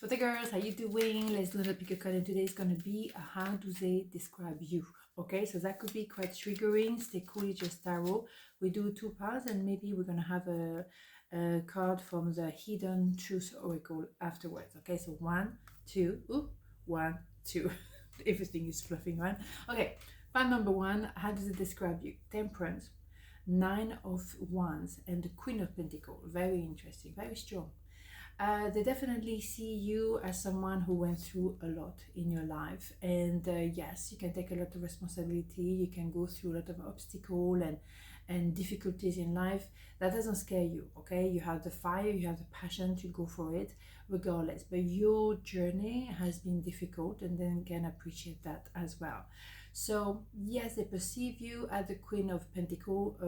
But the girls, how you doing? Let's do another pick a card, and today is gonna be how do they describe you? Okay, so that could be quite triggering. Stay cool, it's just tarot. We do two parts, and maybe we're gonna have a card from the Hidden Truth Oracle afterwards. Okay, so 1, 2, 1, 2. Everything is fluffing around. Okay, part number 1. How does it describe you? Temperance, 9 of Wands, and the Queen of Pentacles. Very interesting, very strong. They definitely see you as someone who went through a lot in your life, and yes, you can take a lot of responsibility, you can go through a lot of obstacles and difficulties in life. That doesn't scare you, okay? You have the fire, you have the passion to go for it regardless, but your journey has been difficult, and then can appreciate that as well. So yes, they perceive you as the Queen of Pentacles,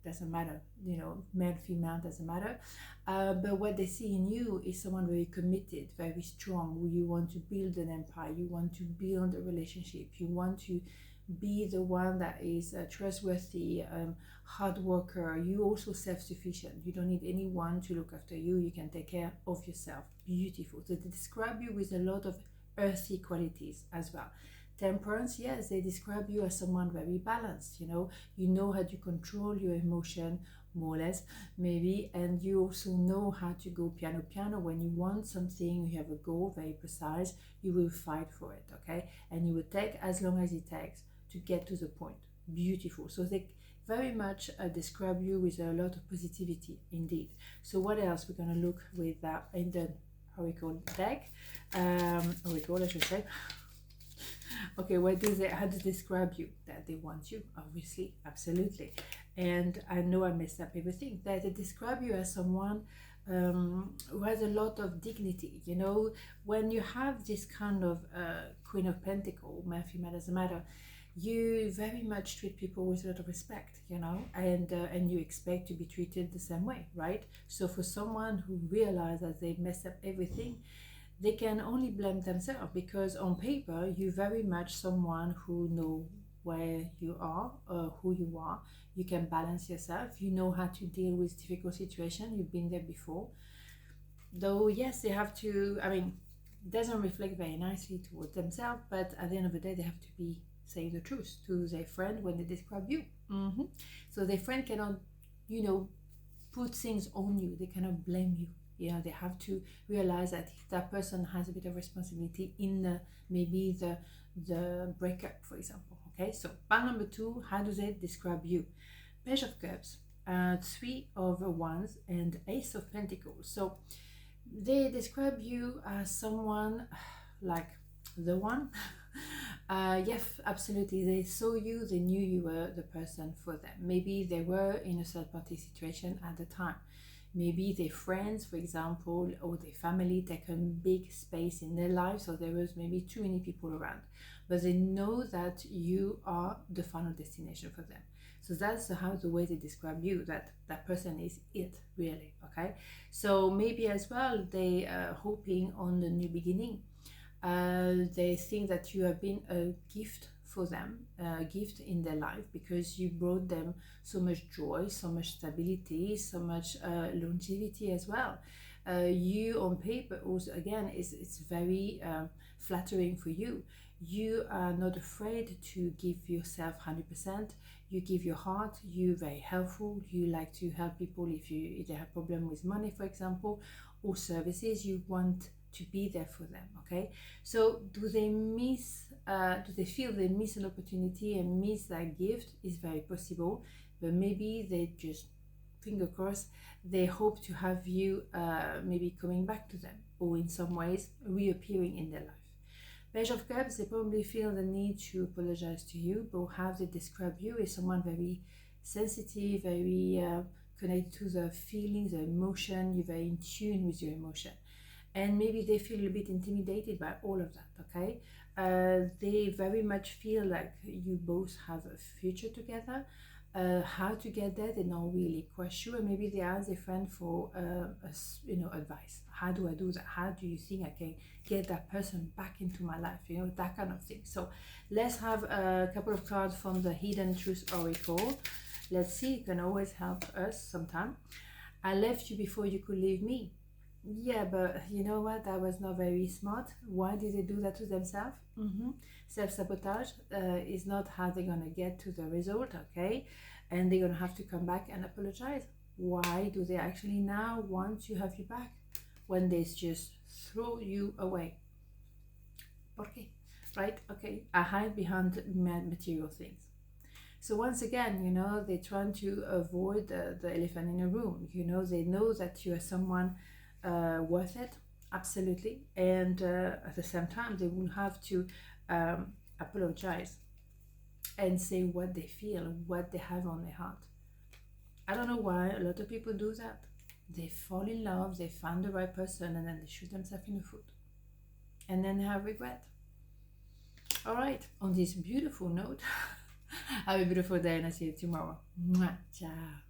doesn't matter, male, female, doesn't matter. But what they see in you is someone very committed, very strong, who you want to build an empire, you want to build a relationship, you want to be the one that is trustworthy, hard worker. You also self-sufficient. You don't need anyone to look after you. You can take care of yourself. Beautiful. So they describe you with a lot of earthy qualities as well. Temperance, yes, they describe you as someone very balanced. You know how to control your emotion, more or less, maybe, and you also know how to go piano when you want something, you have a goal very precise, you will fight for it, okay, and you will take as long as it takes to get to the point. Beautiful. So they very much describe you with a lot of positivity indeed. So what else we're going to look with in the oracle deck, oracle I should say. Okay, how do they describe you? That they want you, obviously, absolutely. And I know I messed up everything. That they describe you as someone who has a lot of dignity. When you have this kind of Queen of Pentacles, male, female, doesn't matter, you very much treat people with a lot of respect, and you expect to be treated the same way, right? So for someone who realizes that they messed up everything, they can only blame themselves, because on paper you're very much someone who know where you are, who you are. You can balance yourself, you know how to deal with difficult situations, you've been there before. Though yes, they have to, it doesn't reflect very nicely towards themselves, but at the end of the day they have to be saying the truth to their friend when they describe you. So their friend cannot put things on you, they cannot blame you. They have to realize that that person has a bit of responsibility in maybe the breakup, for example. Okay, so part number 2, how do they describe you? Page of Cups, 3 of Wands, and Ace of Pentacles. So they describe you as someone like the one. Yes, absolutely. They saw you, they knew you were the person for them. Maybe they were in a third party situation at the time. Maybe their friends, for example, or their family take a big space in their life, so there was maybe too many people around. But they know that you are the final destination for them. So that's the way they describe you, that person is it, really, okay? So maybe as well, they are hoping on the new beginning. They think that you have been a gift for them, a gift in their life, because you brought them so much joy, so much stability, so much longevity as well. You on paper also, again, it's very flattering for you. You are not afraid to give yourself 100%. You give your heart, you're very helpful, you like to help people if they have problem with money, for example, or services. You want to be there for them, okay? So do they feel they miss an opportunity and miss that gift? Is very possible, but maybe they just, finger crossed, they hope to have you maybe coming back to them, or in some ways reappearing in their life. Page of Cups, they probably feel the need to apologize to you, but how they describe you is someone very sensitive, very connected to the feelings, the emotion. You're very in tune with your emotion. And maybe they feel a bit intimidated by all of that, okay? They very much feel like you both have a future together. How to get there, they're not really quite sure. Maybe they ask their friend for advice. How do I do that? How do you think I can get that person back into my life? That kind of thing. So let's have a couple of cards from the Hidden Truth Oracle. Let's see, it can always help us sometime. I left you before you could leave me. Yeah, but you know what? That was not very smart. Why did they do that to themselves? Self-sabotage is not how they're gonna get to the result, okay? And they're gonna have to come back and apologize. Why do they actually now want to have you back when they just throw you away? ¿Por qué? Right? Okay, I hide behind material things. So once again, you know, they're trying to avoid the elephant in the room. You know, they know that you are someone worth it, absolutely. And at the same time, they will have to apologize and say what they feel, what they have on their heart. I don't know why a lot of people do that. They fall in love, they find the right person, and then they shoot themselves in the foot. And then they have regret. All right, on this beautiful note, have a beautiful day and I'll see you tomorrow. Mwah. Ciao.